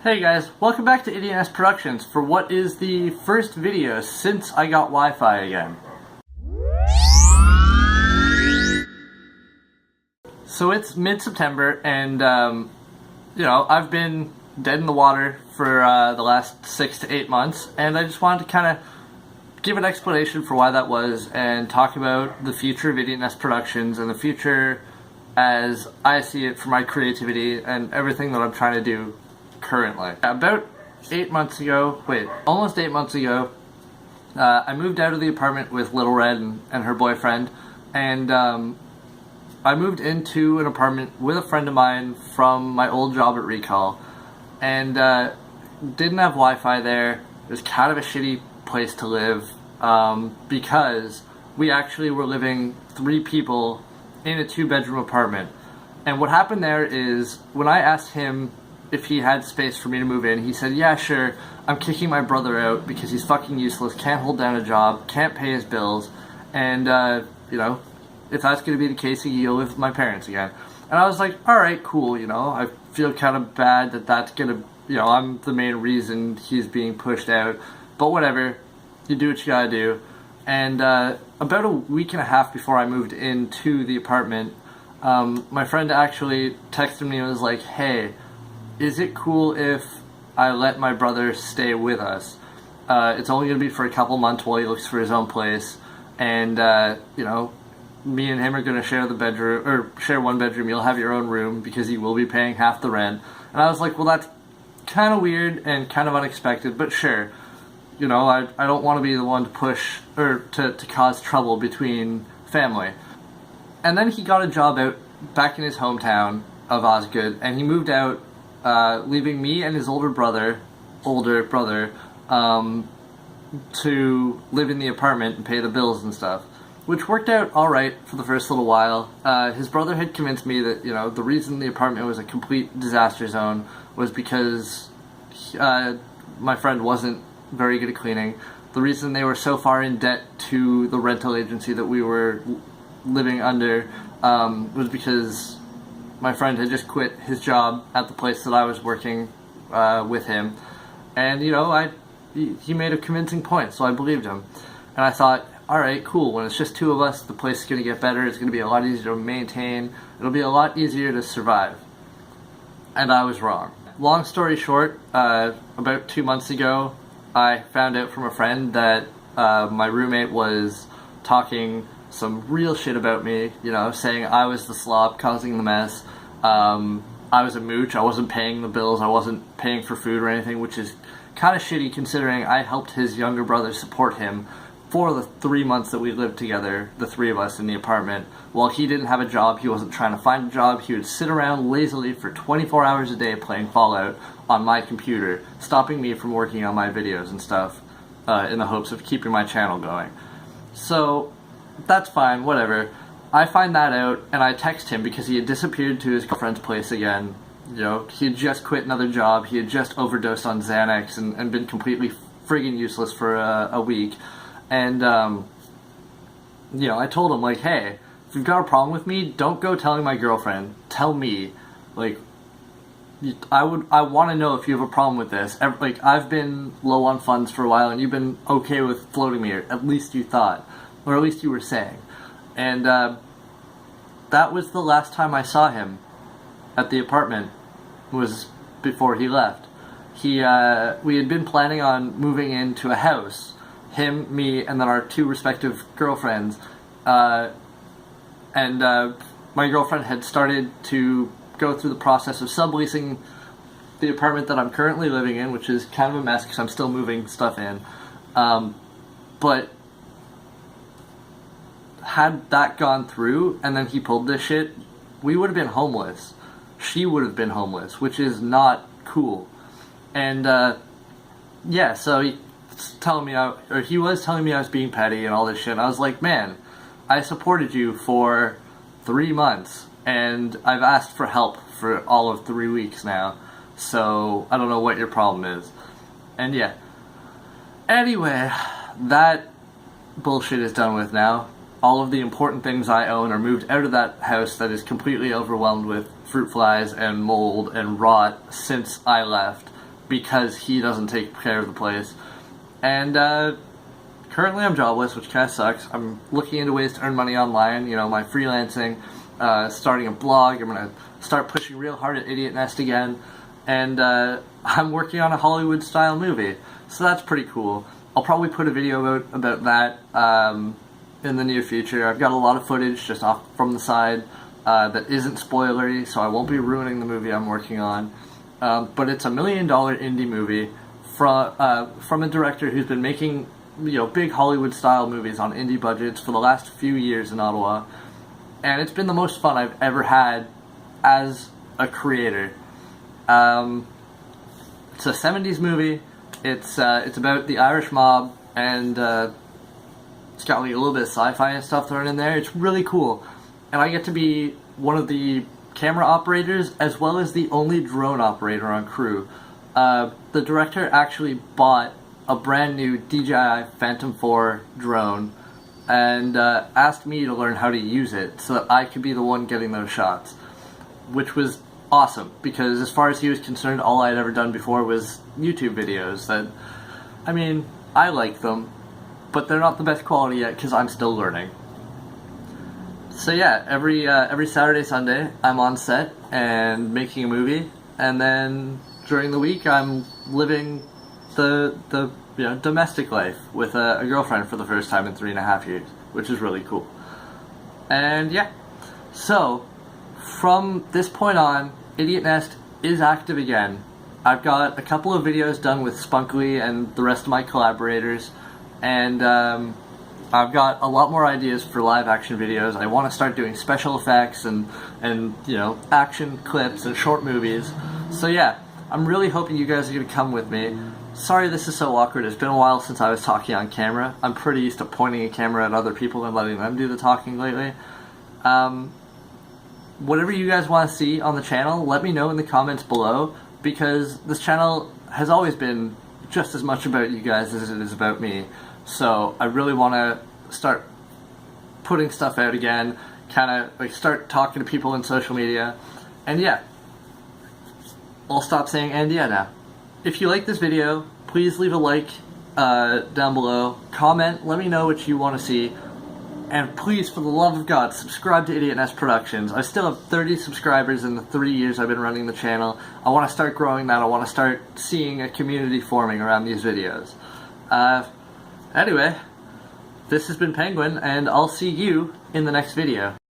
Hey guys, welcome back to IdiotNest Productions for what is the first video since I got Wi-Fi again. So it's mid-September and, I've been dead in the water for the last 6 to 8 months, and I just wanted to kind of give an explanation for why that was and talk about the future of IdiotNest Productions and the future as I see it for my creativity and everything that I'm trying to do currently. About 8 months ago, almost 8 months ago, I moved out of the apartment with Little Red and her boyfriend, and I moved into an apartment with a friend of mine from my old job at Recall, and didn't have Wi-Fi there. It was kind of a shitty place to live because we actually were living 3 people in a 2-bedroom apartment. And what happened there is, when I asked him if he had space for me to move in, he said, yeah, sure, I'm kicking my brother out because he's fucking useless, can't hold down a job, can't pay his bills, and, if that's going to be the case, he'll live with my parents again. And I was like, alright, cool, I feel kind of bad that that's going to, I'm the main reason he's being pushed out, but whatever, you do what you gotta do. And about a week and a half before I moved into the apartment, my friend actually texted me and was like, hey, is it cool if I let my brother stay with us? It's only going to be for a couple months while he looks for his own place, and me and him are going to share the bedroom, or share one bedroom. You'll have your own room because he will be paying half the rent. And I was like, well, that's kind of weird and kind of unexpected, but sure. I don't want to be the one to push or to cause trouble between family. And then he got a job back in his hometown of Osgood, and he moved out, leaving me and his older brother, to live in the apartment and pay the bills and stuff, which worked out alright for the first little while. His brother had convinced me that, the reason the apartment was a complete disaster zone was because my friend wasn't very good at cleaning. The reason they were so far in debt to the rental agency that we were living under was because my friend had just quit his job at the place that I was working with him, and he made a convincing point, so I believed him. And I thought, alright, cool, when it's just 2 of us, the place is going to get better, it's going to be a lot easier to maintain, it'll be a lot easier to survive. And I was wrong. Long story short, about 2 months ago, I found out from a friend that my roommate was talking some real shit about me, saying I was the slob causing the mess. I was a mooch, I wasn't paying the bills, I wasn't paying for food or anything, which is kind of shitty considering I helped his younger brother support him for the 3 months that we lived together, the 3 of us in the apartment. While he didn't have a job, he wasn't trying to find a job, he would sit around lazily for 24 hours a day playing Fallout on my computer, stopping me from working on my videos and stuff, in the hopes of keeping my channel going. So, that's fine, whatever. I find that out, and I text him because he had disappeared to his girlfriend's place again. He had just quit another job, he had just overdosed on Xanax and been completely friggin' useless for a week. And, I told him, like, hey, if you've got a problem with me, don't go telling my girlfriend. Tell me. Like, I want to know if you have a problem with this. I've been low on funds for a while, and you've been okay with floating me, or at least you thought. Or at least you were saying. And, that was the last time I saw him at the apartment, was before he left. We had been planning on moving into a house, him, me, and then our 2 respective girlfriends, my girlfriend had started to go through the process of subleasing the apartment that I'm currently living in, which is kind of a mess because I'm still moving stuff in, but had that gone through and then he pulled this shit, we would have been homeless. She would have been homeless, which is not cool. And so he was telling me I was being petty and all this shit, and I was like, man, I supported you for 3 months and I've asked for help for all of 3 weeks now, so I don't know what your problem is. And yeah, anyway, that bullshit is done with now. All of the important things I own are moved out of that house that is completely overwhelmed with fruit flies and mold and rot since I left. because he doesn't take care of the place. And currently I'm jobless, which kind of sucks. I'm looking into ways to earn money online, you know, my freelancing, starting a blog. I'm going to start pushing real hard at IdiotNest again. And I'm working on a Hollywood-style movie, so that's pretty cool. I'll probably put a video about that in the near future. I've got a lot of footage just off from the side that isn't spoilery, so I won't be ruining the movie I'm working on. But it's $1 million indie movie from a director who's been making, you know, big Hollywood-style movies on indie budgets for the last few years in Ottawa, and it's been the most fun I've ever had as a creator. It's a 70s movie. It's about the Irish mob, and it's got like a little bit of sci-fi and stuff thrown in there. It's really cool, and I get to be one of the camera operators as well as the only drone operator on crew. The director actually bought a brand new DJI Phantom 4 drone and asked me to learn how to use it so that I could be the one getting those shots, which was awesome, because as far as he was concerned, all I had ever done before was YouTube videos that, I mean, I like them, but they're not the best quality yet because I'm still learning. So yeah, every Saturday, Sunday, I'm on set and making a movie, and then during the week I'm living the you know, domestic life with a girlfriend for the first time in 3.5 years, which is really cool. And yeah, so from this point on, IdiotNest is active again. I've got a couple of videos done with Spunkly and the rest of my collaborators, and I've got a lot more ideas for live action videos. I want to start doing special effects and you know, action clips and short movies. So yeah, I'm really hoping you guys are going to come with me. Sorry this is so awkward. It's been a while since I was talking on camera. I'm pretty used to pointing a camera at other people and letting them do the talking lately. Whatever you guys want to see on the channel, let me know in the comments below, because this channel has always been just as much about you guys as it is about me. So I really want to start putting stuff out again, kind of like start talking to people in social media. And yeah, I'll stop saying and yeah now. If you like this video, please leave a like down below, comment, let me know what you want to see. And please, for the love of God, subscribe to IdiotNest Productions. I still have 30 subscribers in the 3 years I've been running the channel. I want to start growing that. I want to start seeing a community forming around these videos. Anyway, this has been Penguin, and I'll see you in the next video.